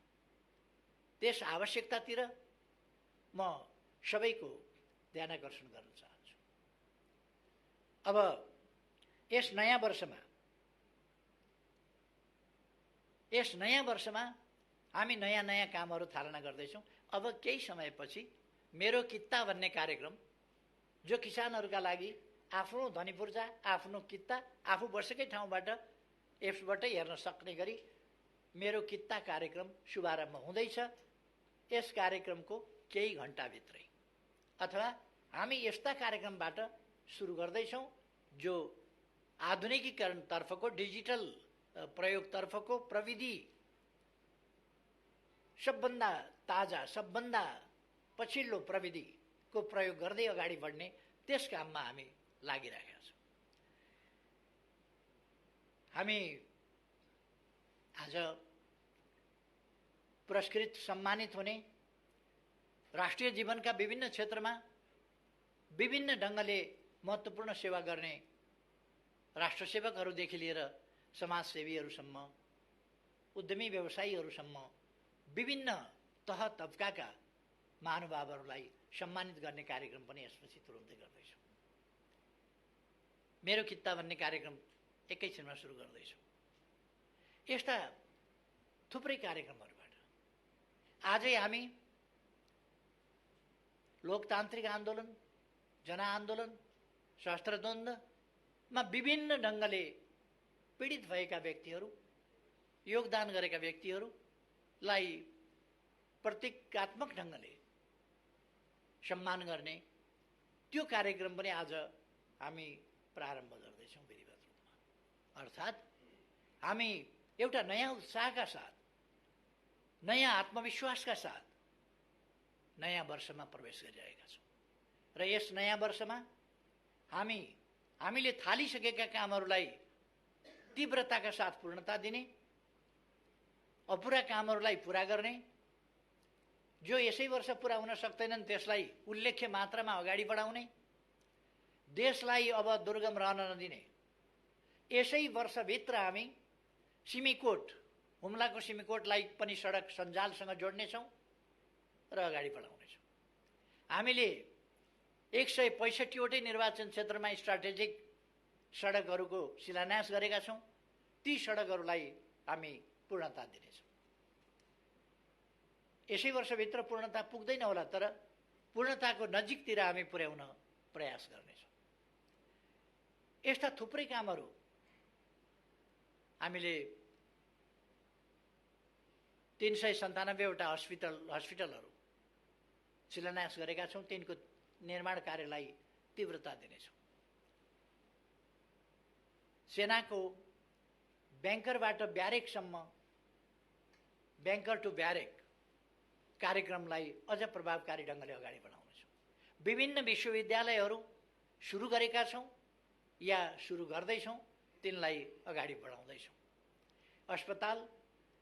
त्यस आवश्यकतातिर म सबैको ध्यानआकर्षण गर्न चाहन्छु। अब यस नयाँ वर्षमा हामी नयाँ कामहरू थालना गर्दैछौँ। अब केही समयपछि मेरो कित्ता भन्ने कार्यक्रम जो किसानहरूका लागि आफ्नो ध्वनिपूर्जा, आफ्नो कित्ता आफू बसेकै ठाउँबाट एप्सबाटै हेर्न सक्ने गरी मेरो कित्ता कार्यक्रम शुभारम्भ हुँदैछ। यस कार्यक्रमको केही घण्टाभित्रै अथवा हामी यस्ता कार्यक्रमबाट सुरु गर्दैछौँ जो आधुनिकीकरणतर्फको, डिजिटल प्रयोगतर्फको, प्रविधि सबभन्दा ताजा, सबभन्दा पछिल्लो प्रविधिको प्रयोग गर्दै अगाडि बढ्ने त्यस काममा हामी लागिरहेका छौँ। हामी आज पुरस्कृत, सम्मानित हुने, राष्ट्रिय जीवनका विभिन्न क्षेत्रमा विभिन्न ढङ्गले महत्त्वपूर्ण सेवा गर्ने राष्ट्रसेवकहरूदेखि लिएर समाजसेवीहरूसम्म, उद्यमी व्यवसायीहरूसम्म विभिन्न तह तबकाका महानुभावहरूलाई सम्मानित गर्ने कार्यक्रम पनि यसपछि तुरुन्तै गर्दैछौँ। मेरो कित्ता भन्ने कार्यक्रम एकैछिनमा सुरु गर्दैछौँ। यस्ता थुप्रै कार्यक्रमहरूबाट आजै हामी लोकतान्त्रिक आन्दोलन, जनआन्दोलन, सशस्त्र द्वन्द्वमा विभिन्न ढङ्गले पीडित भएका व्यक्तिहरू, योगदान गरेका व्यक्तिहरूलाई प्रतीकात्मक ढङ्गले सम्मान गर्ने त्यो कार्यक्रम पनि आज हामी प्रारम्भ गर्दैछौँ विधिवत रूपमा। अर्थात् हामी एउटा नयाँ उत्साहका साथ, नयाँ आत्मविश्वासका साथ नयाँ वर्षमा प्रवेश गरिरहेका छौँ र यस नयाँ वर्षमा हामीले थालिसकेका कामहरूलाई तीव्रताका साथ पूर्णता दिने, अपुरा कामहरूलाई पुरा गर्ने, जो यसै वर्ष पुरा हुन सक्दैनन् त्यसलाई उल्लेख्य मात्रामा अगाडि बढाउने, देशलाई अब दुर्गम रहन नदिने। यसै वर्षभित्र हामी सिमीकोट, हुम्लाको सिमीकोटलाई पनि सडक सञ्जालसँग जोड्नेछौँ र अगाडि बढाउनेछौँ। हामीले 165वटै निर्वाचन क्षेत्रमा स्ट्राटेजिक सडकहरूको शिलान्यास गरेका छौँ। ती सडकहरूलाई हामी पूर्णता दिनेछौँ। यसै वर्षभित्र पूर्णता पुग्दैन होला, तर पूर्णताको नजिकतिर हामी पुर्याउन प्रयास गर्नेछौँ। यस्ता थुप्रै कामहरू हामीले 397वटा हस्पिटलहरू शिलान्यास गरेका छौँ। तिनको निर्माण कार्यलाई तीव्रता दिनेछौँ। सेनाको ब्याङ्करबाट ब्यारेकसम्म, ब्याङ्कर टु ब्यारेक कार्यक्रमलाई अझ प्रभावकारी ढङ्गले अगाडि बढाउनेछौँ। विभिन्न विश्वविद्यालयहरू सुरु गरेका छौँ या सुरु गर्दैछौँ, तिनलाई अगाडि बढाउँदैछौँ। अस्पताल,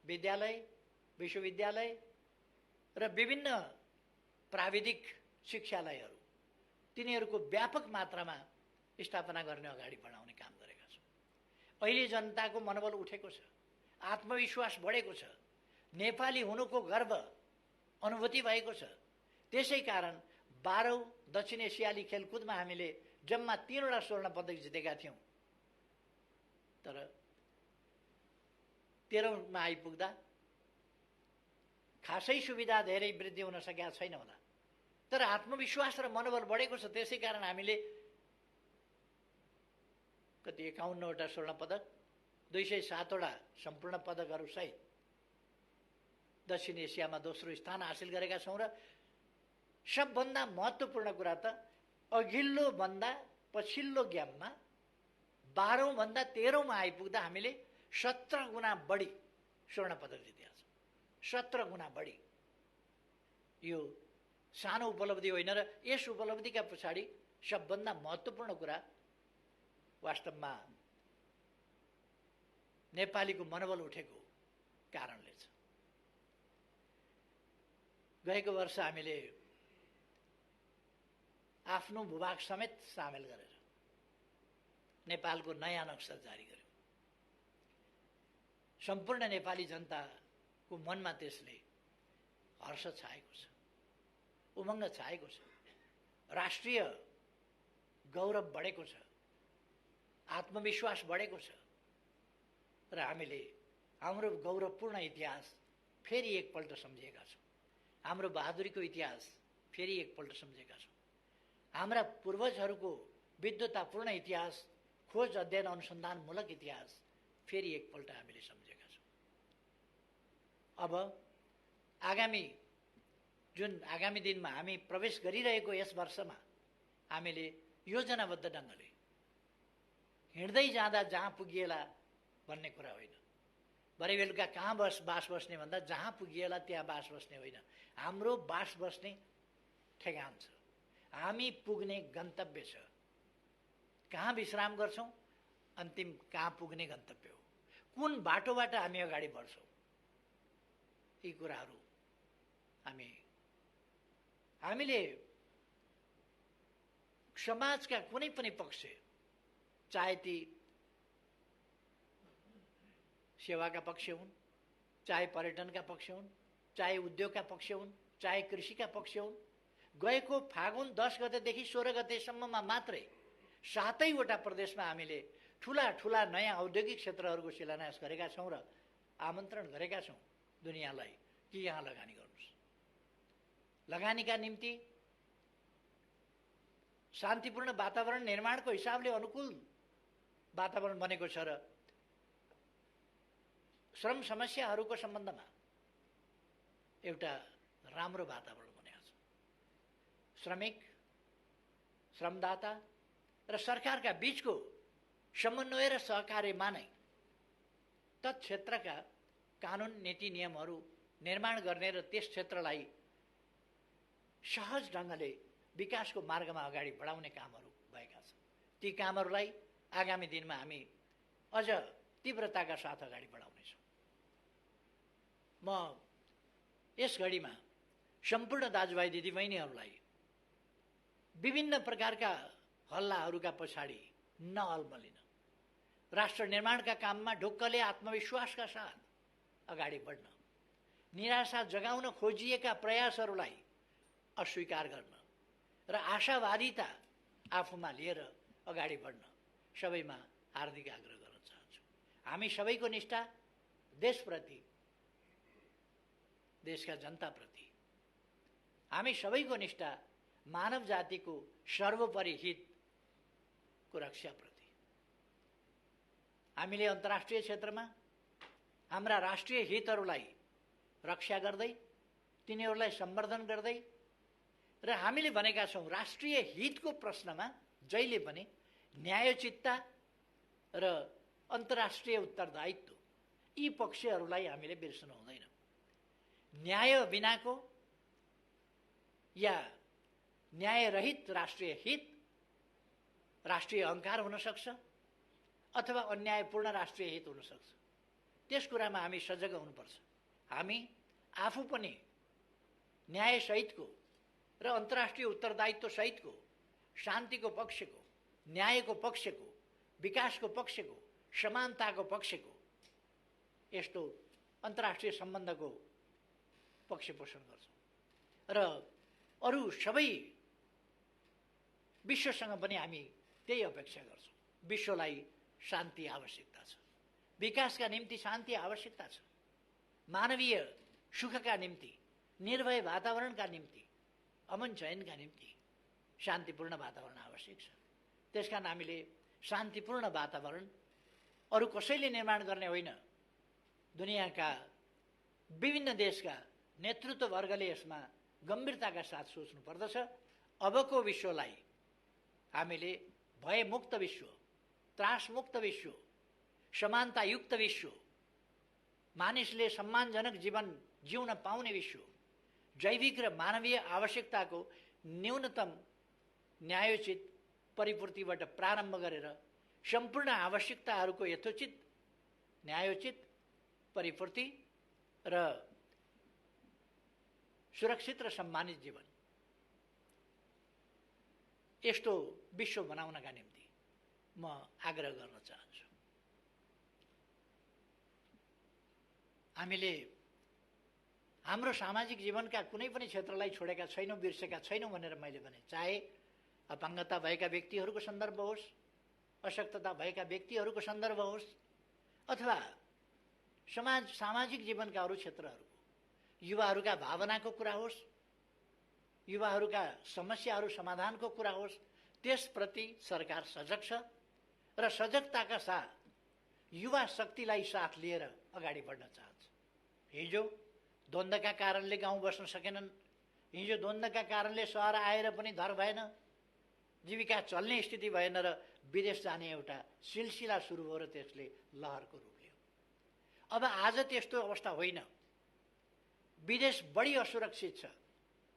विद्यालय, विश्वविद्यालय र विभिन्न प्राविधिक शिक्षालयहरू, तिनीहरूको व्यापक मात्रामा स्थापना गर्ने, अगाडि बढाउने काम गरेका छौँ। अहिले जनताको मनोबल उठेको छ, आत्मविश्वास बढेको छ, नेपाली हुनुको गर्व अनुभूति भएको छ। त्यसै कारण 12औं दक्षिण एसियाली खेलकुदमा हामीले जम्मा 3वटा स्वर्ण पदक जितेका थियौँ, तर 13औंमा आइपुग्दा खासै सुविधा धेरै वृद्धि हुन सकेका छैन होला, तर आत्मविश्वास र मनोबल बढेको छ। त्यसै कारण हामीले कति 51वटा स्वर्ण पदक, 207वटा सम्पूर्ण पदकहरू सहित दक्षिण एसियामा दोस्रो स्थान हासिल गरेका छौँ। र सबभन्दा महत्त्वपूर्ण कुरा त अघिल्लो भन्दा पछिल्लो गेममा 12औं भन्दा 13औंमा आइपुग्दा हामीले 17 गुणा बढी स्वर्ण पदक जितेका छौँ। 17 गुणा बढी। यो सानो उपलब्धि होइन र यस उपलब्धिका पछाडि सबभन्दा महत्त्वपूर्ण कुरा वास्तवमा नेपालीको मनोबल उठेको कारणले छ। गएको वर्ष हामीले आफ्नो भूभाग समेत सामेल गरेर नेपालको नयाँ नक्सा जारी गर्यौँ। सम्पूर्ण नेपाली जनताको मनमा त्यसले हर्ष छाएको छ, उमङ्ग छाएको छ, राष्ट्रिय गौरव बढेको छ, आत्मविश्वास बढेको छ र हामीले हाम्रो गौरवपूर्ण इतिहास फेरि एकपल्ट सम्झेका छौँ। हाम्रो बहादुरीको इतिहास फेरि एकपल्ट सम्झेका छौँ। हाम्रा पूर्वजहरूको विद्वतापूर्ण इतिहास, खोज अध्ययन अनुसन्धानमूलक इतिहास फेरि एकपल्ट हामीले सम्झेका छौँ। अब आगामी दिनमा हामी प्रवेश गरिरहेको यस वर्षमा हामीले योजनाबद्ध ढङ्गले हिँड्दै जाँदा जहाँ पुगिएला भन्ने कुरा होइन, भरे बेलुका कहाँ बास बस्ने भन्दा जहाँ पुगिएला त्यहाँ बास बस्ने होइन। हाम्रो बास बस्ने ठेगान छ, हामी पुग्ने गन्तव्य छ। कहाँ विश्राम गर्छौँ, अन्तिम कहाँ पुग्ने गन्तव्य हो, कुन बाटोबाट हामी अगाडि बढ्छौँ, यी कुराहरू हामीले समाजका कुनै पनि पक्ष, चाहे ती सेवाका पक्ष हुन्, चाहे पर्यटनका पक्ष हुन्, चाहे उद्योगका पक्ष हुन्, चाहे कृषिका पक्ष हुन्, गएको फागुन 10 गतेदेखि 16 गतेसम्ममा मात्रै 7वटा प्रदेशमा हामीले ठुला ठुला नयाँ औद्योगिक क्षेत्रहरूको शिलान्यास गरेका छौँ र आमन्त्रण गरेका छौँ दुनियाँलाई कि यहाँ लगानी गर्नुहोस्। लगानीका निम्ति शान्तिपूर्ण वातावरण निर्माणको हिसाबले अनुकूल वातावरण बनेको छ र श्रम समस्याहरूको सम्बन्धमा एउटा राम्रो वातावरण बनेको छ। श्रमिक, श्रमदाता र सरकारका बीचको समन्वय र सहकार्यमा नै तत्क्षेत्रका कानुन, नीति, नियमहरू निर्माण गर्ने र त्यस क्षेत्रलाई सहज ढङ्गले विकासको मार्गमा अगाडि बढाउने कामहरू भएका छन्। ती कामहरूलाई आगामी दिनमा हामी अझ तीव्रताका साथ अगाडि बढाउनेछौँ। म यस घडीमा सम्पूर्ण दाजुभाइ दिदीबहिनीहरूलाई विभिन्न प्रकारका हल्लाहरूका पछाडि नअल्मलिन, राष्ट्र निर्माणका काममा ढुक्कले आत्मविश्वासका साथ अगाडि बढ्न, निराशा जगाउन खोजिएका प्रयासहरूलाई अस्वीकार गर्न र आशावादिता आफूमा लिएर अगाडि बढ्न सबैमा हार्दिक आग्रह गर्न चाहन्छु। हामी सबैको निष्ठा देशप्रति, देशका जनताप्रति, हामी सबैको निष्ठा मानव जातिको सर्वोपरि हितको रक्षाप्रति। हामीले अन्तर्राष्ट्रिय क्षेत्रमा हाम्रा राष्ट्रिय हितहरूलाई रक्षा गर्दै, तिनीहरूलाई सम्वर्धन गर्दै र हामीले भनेका छौँ राष्ट्रिय हितको प्रश्नमा जहिले पनि न्यायोचितता र अन्तर्राष्ट्रिय उत्तरदायित्व, यी पक्षहरूलाई हामीले बिर्सनु हुँदैन। न्याय बिनाको या न्यायरहित राष्ट्रिय हित राष्ट्रिय अहङ्कार हुन सक्छ अथवा अन्यायपूर्ण राष्ट्रिय हित हुन सक्छ। त्यस कुरामा हामी सजग हुनुपर्छ। हामी आफू पनि न्यायसहितको र अन्तर्राष्ट्रिय उत्तरदायित्व सहितको, शान्तिको पक्षको, न्यायको पक्षको, विकासको पक्षको, समानताको पक्षको यस्तो अन्तर्राष्ट्रिय सम्बन्धको पक्ष पोषण गर्छौँ र अरू सबै विश्वसँग पनि हामी त्यही अपेक्षा गर्छौँ। विश्वलाई शान्ति आवश्यकता छ, विकासका निम्ति शान्ति आवश्यकता छ, मानवीय सुखका निम्ति, निर्भय वातावरणका निम्ति, अमन चयनका निम्ति शान्तिपूर्ण वातावरण आवश्यक छ। त्यसकारण हामीले शान्तिपूर्ण वातावरण अरू कसैले निर्माण गर्ने होइन, दुनियाँका विभिन्न देशका नेतृत्ववर्गले यसमा गम्भीरताका साथ सोच्नु पर्दछ। अबको विश्वलाई हामीले भयमुक्त विश्व, त्रासमुक्त विश्व, समानतायुक्त विश्व, मानिसले सम्मानजनक जीवन जिउन पाउने विश्व, जैविक र मानवीय आवश्यकताको न्यूनतम न्यायोचित परिपूर्तिबाट प्रारम्भ गरेर सम्पूर्ण आवश्यकताहरूको यथोचित न्यायोचित परिपूर्ति र सुरक्षित र सम्मानित जीवन, यस्तो विश्व बनाउनका निम्ति म आग्रह गर्न चाहन्छु। हामीले हाम्रो सामाजिक जीवनका कुनै पनि क्षेत्रलाई छोडेका छैनौँ, बिर्सेका छैनौँ भनेर मैले भने। चाहे अपाङ्गता भएका व्यक्तिहरूको सन्दर्भ होस्, अशक्तता भएका व्यक्तिहरूको सन्दर्भ होस्, अथवा सामाजिक जीवनका अरू क्षेत्रहरूको, युवाहरूका भावनाको कुरा होस्, युवाहरूका समस्याहरू समाधानको कुरा होस्, त्यसप्रति सरकार सजग छ र सजगताका साथ युवा शक्तिलाई साथ लिएर अगाडि बढ्न चाहन्छ। हिजो द्वन्द्वका कारणले गाउँ बस्न सकेनन्, हिजो द्वन्द्वका कारणले सहर आएर पनि धर भएन, जीविका चल्ने स्थिति भएन र विदेश जाने एउटा सिलसिला सुरु भयो र त्यसले लहरको रूप लियो। अब आज त्यस्तो अवस्था होइन। विदेश बढी असुरक्षित छ,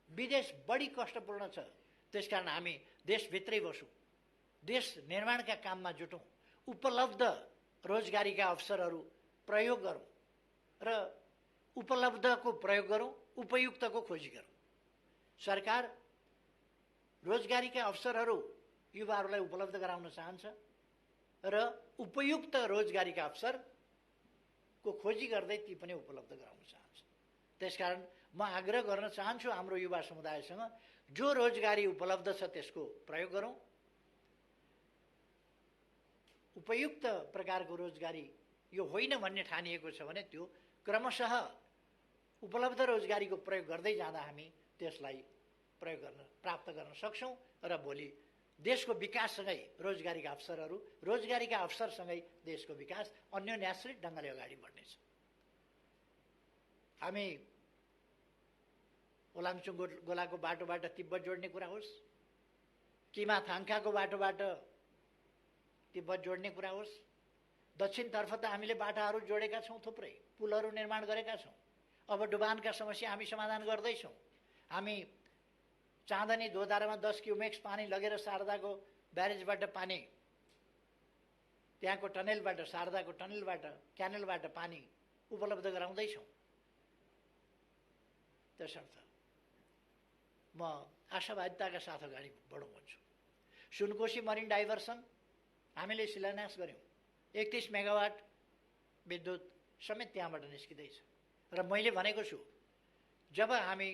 विदेश बढी कष्टपूर्ण छ। त्यसकारण हामी देशभित्रै बसौँ, देश निर्माणका काममा जुटौँ, उपलब्ध रोजगारीका अवसरहरू प्रयोग गरौँ र उपलब्धको प्रयोग गरौँ, उपयुक्तको खोजी गरौँ। सरकार रोजगारीका अवसरहरू युवाहरूलाई उपलब्ध गराउन चाहन्छ र उपयुक्त रोजगारीका अवसरको खोजी गर्दै ती पनि उपलब्ध गराउन चाहन्छ। त्यसकारण म आग्रह गर्न चाहन्छु हाम्रो युवा समुदायसँग, जो रोजगारी उपलब्ध छ त्यसको प्रयोग गरौँ। उपयुक्त प्रकारको रोजगारी यो होइन भन्ने ठानिएको छ भने त्यो क्रमशः उपलब्ध रोजगारीको प्रयोग गर्दै जाँदा हामी त्यसलाई प्रयोग गर्न प्राप्त गर्न सक्छौँ र भोलि देशको विकाससँगै रोजगारीका अवसरहरू, रोजगारीका अवसरसँगै देशको विकास अन्योन्याश्रित ढङ्गले अगाडि बढ्नेछ। हामी ओलाङचुङ गोलाको बाटोबाट तिब्बत जोड्ने कुरा होस्, किमा थाङ्खाको बाटोबाट तिब्बत जोड्ने कुरा होस्, दक्षिणतर्फ त हामीले बाटाहरू जोडेका छौँ, थुप्रै पुलहरू निर्माण गरेका छौँ। अब डुबानका समस्या हामी समाधान गर्दैछौँ। हामी चाँदनी दोधारामा 10 क्युमेक्स पानी लगेर शारदाको ब्यारेजबाट पानी, त्यहाँको टनेलबाट, शारदाको टनेलबाट, क्यानलबाट पानी उपलब्ध गराउँदैछौँ। त्यसर्थ म आशावादिताका साथ अगाडि बढौँ भन्छु। सुनकोशी मरिन डाइभर्सन हामीले शिलान्यास गऱ्यौँ, 31 मेगावाट विद्युत समेत त्यहाँबाट निस्किँदैछ। र मैले भनेको छु, जब हामी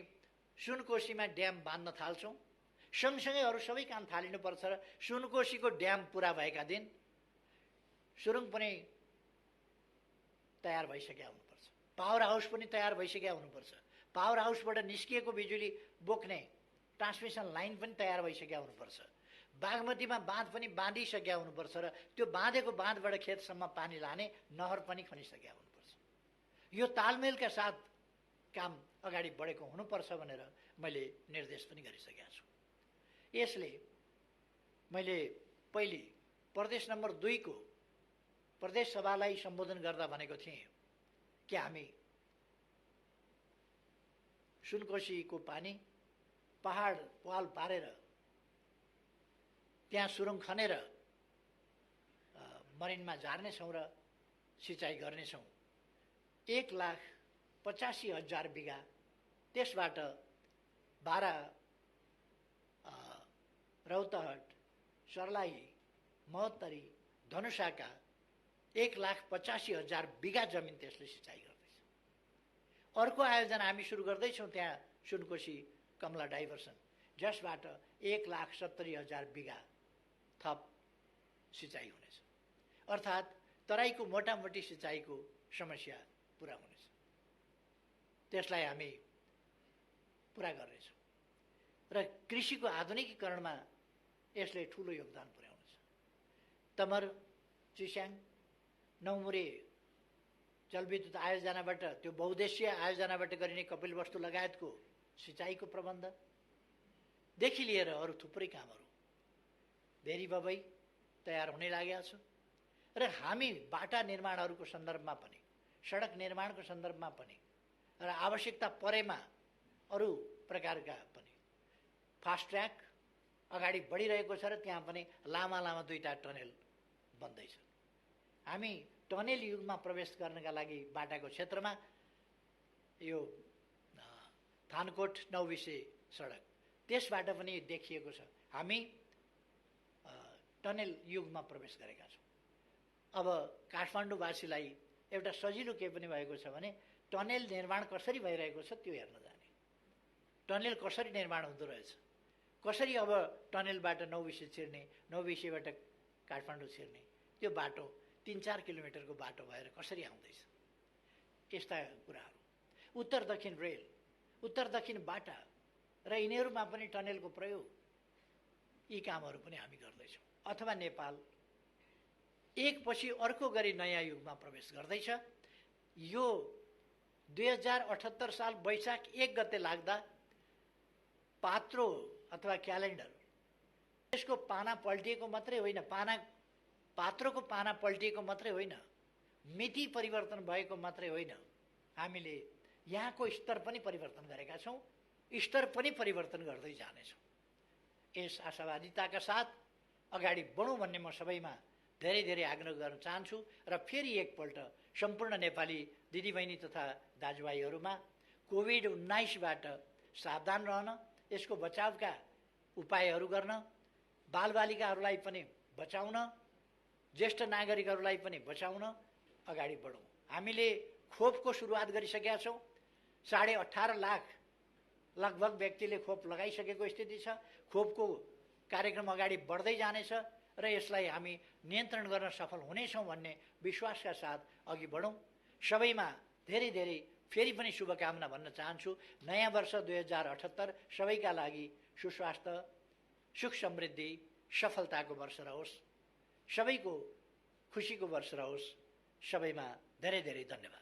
सुनकोशीमा ड्याम बाँध्न थाल्छौँ, सँगसँगै अरू सबै काम थालिनुपर्छ र सुनकोशीको ड्याम पुरा भएका दिन सुरुङ पनि तयार भइसकेका हुनुपर्छ, पावर हाउस पनि तयार भइसकेका हुनुपर्छ, पावर हाउसबाट निस्किएको बिजुली बोक्ने ट्रान्समिसन लाइन पनि तयार भइसकेका हुनुपर्छ, बागमतीमा बाँध पनि बाँधिसकेका हुनुपर्छ र त्यो बाँधेको बाँधबाट खेतसम्म पानी लाने नहर पनि खनिसकेका हुनुपर्छ। यो तालमेलका साथ काम अगाडि बढेको हुनुपर्छ भनेर मैले निर्देश पनि गरिसकेका छु। यसले मैले पहिले प्रदेश नम्बर 2 को प्रदेश सभालाई सम्बोधन गर्दा भनेको थिएँ कि हामी सुनकोशीको पानी पहाड पाल पारेर त्यहाँ सुरुङ खनेर मरिनमा झार्नेछौँ र सिँचाइ गर्नेछौँ। 1,85,000 बिघा, त्यसबाट बारा, रौतहट, सर्लाही, महोत्तरी, धनुषाका 1,85,000 बिघा जमिन त्यसले सिँचाइ गर्दैछ। अर्को आयोजना हामी सुरु गर्दैछौँ त्यहाँ सुनकोशी कमला डाइभर्सन, जसबाट 1,70,000 बिघा थप सिँचाइ हुनेछ। अर्थात् तराईको मोटामोटी सिँचाइको समस्या पुरा हुनेछ, त्यसलाई हामी पुरा गर्नेछौँ र कृषिको आधुनिकीकरणमा यसले ठुलो योगदान पुर्याउनेछ। तमर, चिस्याङ, नौमुरे जलविद्युत आयोजनाबाट, त्यो बहुद्देश्य आयोजनाबाट गरिने कपिलवस्तु लगायतको सिँचाइको प्रबन्धदेखि लिएर अरू थुप्रै कामहरू भेरी बबई तयार हुने लागेका छ र हामी बाटा निर्माणहरूको सन्दर्भमा पनि, सडक निर्माणको सन्दर्भमा पनि र आवश्यकता परेमा अरू प्रकारका पनि फास्ट ट्र्याक अगाडि बढिरहेको छ र त्यहाँ पनि लामा लामा 2टा टनेल बन्दैछ। हामी टनेल युगमा प्रवेश गर्नका लागि बाटाको क्षेत्रमा यो थानकोट नौबिसे सडक, त्यसबाट पनि देखिएको छ हामी टनेल युगमा प्रवेश गरेका छौँ। अब काठमाडौँवासीलाई एउटा सजिलो के पनि भएको छ भने टनेल निर्माण कसरी भइरहेको छ त्यो हेर्न जाने, टनेल कसरी निर्माण हुँदो रहेछ, कसरी अब टनेलबाट नौबिसे छिर्ने, नौबिसेबाट काठमाडौँ छिर्ने, त्यो बाटो 3-4 किलोमिटरको बाटो भएर कसरी आउँदैछ, यस्ता कुराहरू। उत्तर दक्षिण रेल, उत्तर दक्षिण बाटा र यिनीहरूमा पनि टनेलको प्रयोग, यी कामहरू पनि हामी गर्दैछौँ। अथवा नेपाल एकपछि अर्को गरी नयाँ युगमा प्रवेश गर्दैछ। यो 2078 साल वैशाख 1 गते लाग्दा पात्रो अथवा क्यालेन्डर यसको पाना पल्टिएको मात्रै होइन, पात्रोको पाना पल्टिएको मात्रै होइन, मिति परिवर्तन भएको मात्रै होइन, हामीले यहाँको स्तर पनि परिवर्तन गरेका छौँ, स्तर पनि परिवर्तन गर्दै जानेछौँ। यस आशावादिताका साथ अगाडि बढौँ भन्ने म सबैमा धेरै धेरै आग्रह गर्न चाहन्छु र फेरि एकपल्ट सम्पूर्ण नेपाली दिदीबहिनी तथा दाजुभाइहरूमा कोभिड-19बाट सावधान रहन, यसको बचावका उपायहरू गर्न, बालबालिकाहरूलाई पनि बचाउन, ज्येष्ठ नागरिकहरूलाई पनि बचाउन अगाडि बढौँ। हामीले खोपको सुरुवात गरिसकेका छौँ। 18.5 लाख लगभग व्यक्तिले खोप लगाइसकेको स्थिति छ। खोपको कार्यक्रम अगाडि बढ्दै जानेछ र यसलाई हामी नियन्त्रण गर्न सफल हुनेछौँ भन्ने विश्वासका साथ अघि बढौँ। सबैमा धेरै धेरै फेरि पनि शुभकामना भन्न चाहन्छु। नयाँ वर्ष 2078 सबैका लागि सुस्वास्थ्य, सुख समृद्धि, सफलताको वर्ष रहोस्, सबैको खुसीको वर्ष रहोस्। सबैमा धेरै धेरै धन्यवाद।